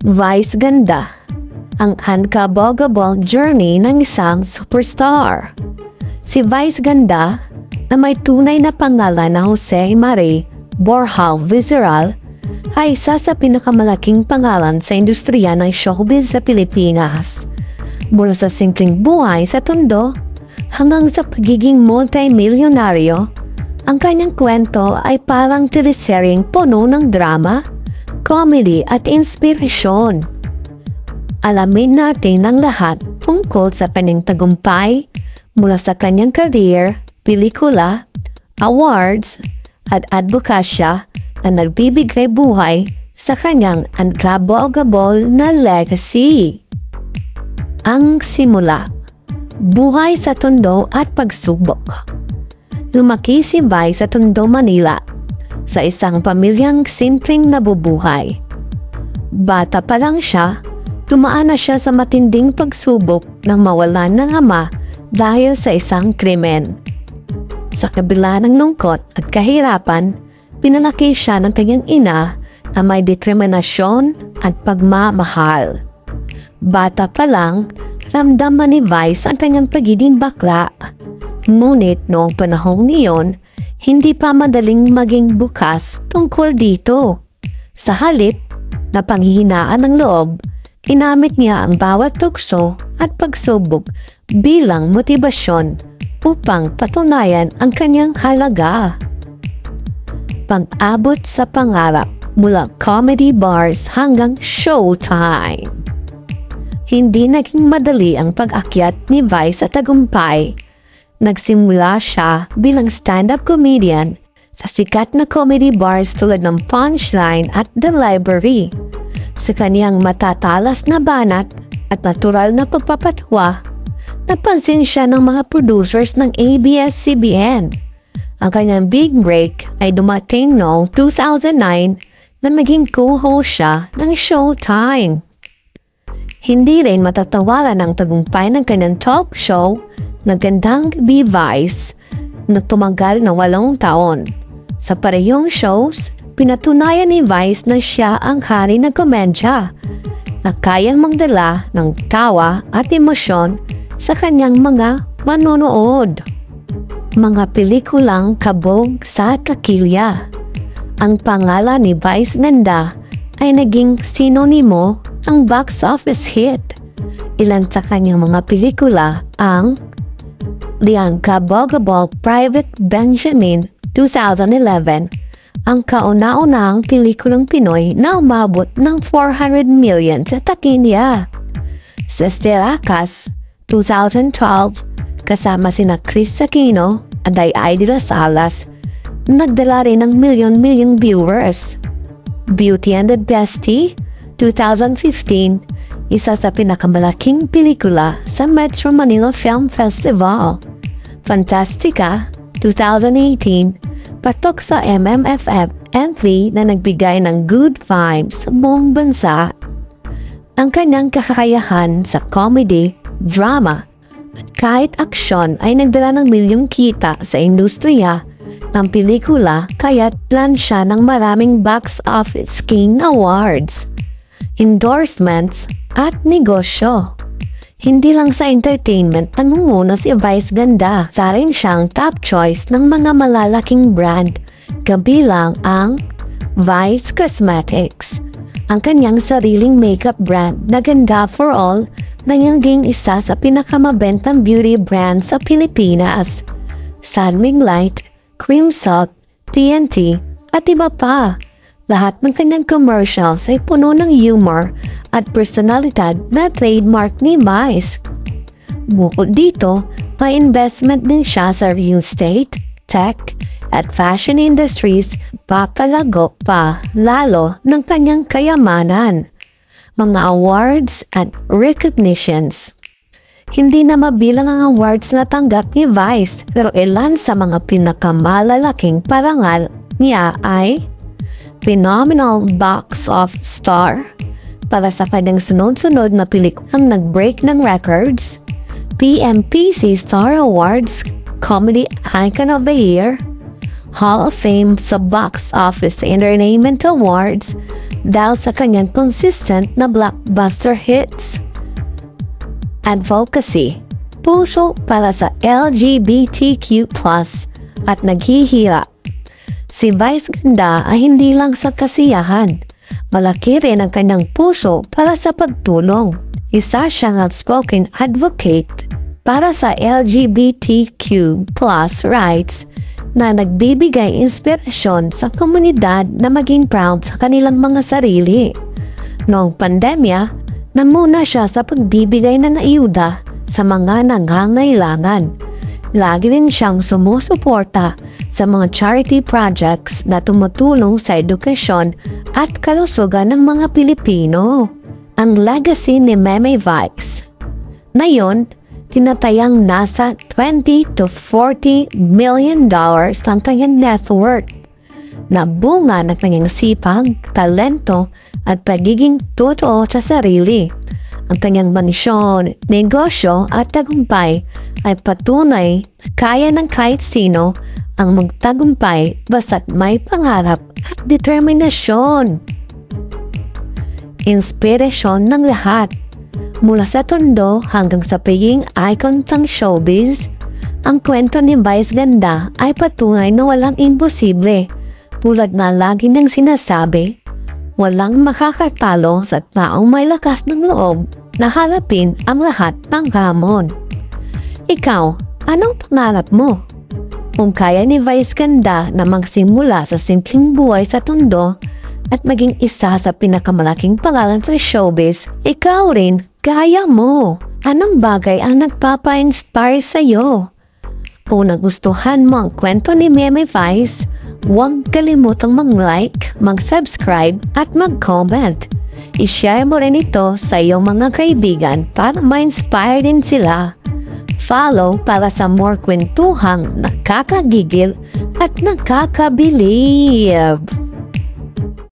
Vice Ganda, ang unforgettable journey ng isang superstar. Si Vice Ganda, na may tunay na pangalan na Jose Mari Borja Viceral, ay isa sa pinakamalaking pangalan sa industriya ng showbiz sa Pilipinas. Mula sa simpleng buhay sa Tondo hanggang sa pagiging multi-milyonaryo, ang kanyang kwento ay parang teleseryeng puno ng drama, comedy at inspirasyon. Alamin natin ang lahat tungkol sa kanyang tagumpay mula sa kanyang career, pelikula, awards, at advokasya na nagbibigay buhay sa kanyang unforgettable na legacy. Ang simula, buhay sa Tondo at pagsubok. Lumaki si Vice sa Tondo, Manila, sa isang pamilyang simpleng nabubuhay. Bata pa lang siya, dumaan na siya sa matinding pagsubok nang mawalan ng ama dahil sa isang krimen. Sa kabila ng lungkot at kahirapan, pinalaki siya ng kanyang ina na may determinasyon at pagmamahal. Bata pa lang, ramdaman ni Vice ang kanyang pagiging bakla. Ngunit noong panahong iyon, hindi pa madaling maging bukas tungkol dito. Sa halip na panghihinaan ng loob, ginamit niya ang bawat tukso at pagsubok bilang motibasyon upang patunayan ang kanyang halaga. Pag-abot sa pangarap mula comedy bars hanggang showtime. Hindi naging madali ang pag-akyat ni Vice sa tagumpay. Nagsimula siya bilang stand-up comedian sa sikat na comedy bars tulad ng Punchline at The Library. Sa kaniyang matatalas na banat at natural na pagpapatwa, napansin siya ng mga producers ng ABS-CBN. Ang kanyang big break ay dumating noong 2009 na maging co-host siya ng Showtime. Hindi rin matatawaran ang tagumpay ng kanyang talk show na Gandang Gabi Vice na tumagal na 8 taon. Sa parehong shows, pinatunayan ni Vice na siya ang hari ng komedya na kayang magdala ng tawa at emosyon sa kanyang mga manonood. Mga pelikulang kabog sa takilya. Ang pangalan ni Vice Ganda ay naging sinonimo ng box office hit. Ilan sa kanyang mga pelikula ang The Unforgettable Private Benjamin 2011, ang kauna-unahang pelikulang Pinoy na umabot ng 400 million sa takilya. Sister Akas 2012, kasama sina Chris Aquino at Day de las Alas, nagdala rin ng milyon-milyong viewers. Beauty and the Bestie 2015, isa sa pinakamalaking pelikula sa Metro Manila Film Festival. Fantastica 2018, patok sa MMFF entry na nagbigay ng good vibes sa buong bansa. Ang kanyang kakayahan sa comedy, drama, at kahit aksyon ay nagdala ng milyong kita sa industriya ng pelikula, kaya't plan siya ng maraming box office king awards, endorsements, at negosyo. Hindi lang sa entertainment nangunguna si Vice Ganda, sa rin siyang top choice ng mga malalaking brand, kabilang ang Vice Cosmetics. Ang kanyang sariling makeup brand na Ganda for All naging isa sa pinakamabentang beauty brand sa Pilipinas. Sunwing Light, Cream Salt, TNT, at iba pa. Lahat ng kanyang commercials ay puno ng humor at personalidad na trademark ni Vice. Bukod dito, may investment din siya sa real estate, tech, at fashion industries, papalago pa lalo ng kanyang kayamanan. Mga awards at recognitions. Hindi na mabilang ang awards na tanggap ni Vice, pero ilan sa mga pinakamalalaking parangal niya ay Phenomenal Box of Star para sa kanyang sunod-sunod na pelikulang nag-break ng records, PMPC Star Awards Comedy Icon of the Year, Hall of Fame sa Box Office Entertainment Awards dahil sa kanyang consistent na blockbuster hits. Advocacy, puso para sa LGBTQ+ at naghihirap. Si Vice Ganda ay hindi lang sa kasiyahan, malaki rin ang kanyang puso para sa pagtulong. Isa siyang outspoken advocate para sa LGBTQ+ rights na nagbibigay inspirasyon sa komunidad na maging proud sa kanilang mga sarili. Noong pandemya, namuna siya sa pagbibigay ng ayuda sa mga nangangailangan. Lagi rin siyang sumusuporta sa mga charity projects na tumutulong sa edukasyon at kalusugan ng mga Pilipino. Ang legacy ni Meme Vice. Ngayon, tinatayang nasa $20 to $40 million ang kanyang net worth na bunga ng kanyang sipag, talento at pagiging totoo sa sarili. Ang kanyang mansyon, negosyo at tagumpay ay patunay kaya ng kahit sino ang magtagumpay basta't may pangarap at determinasyon. Inspirasyon ng lahat. Mula sa Tondo hanggang sa pagiging icon ng showbiz, ang kwento ni Vice Ganda ay patunay na walang imposible. Tulad na lagi nang sinasabi, walang makakatalo sa taong may lakas ng loob na harapin ang lahat ng hamon. Ikaw, anong pangarap mo? Kung kaya ni Vice Ganda na magsimula sa simpleng buhay sa Tondo at maging isa sa pinakamalaking pangalan sa showbiz, ikaw rin kaya mo. Anong bagay ang nagpapa-inspire sa'yo? Kung nagustuhan mo ang kwento ni Meme Vice, huwag kalimutang mag-like, mag-subscribe at mag-comment. I-share mo rin ito sa iyong mga kaibigan para ma-inspire din sila. Follow para sa more kwentuhang nakakagigil at nakakabilib.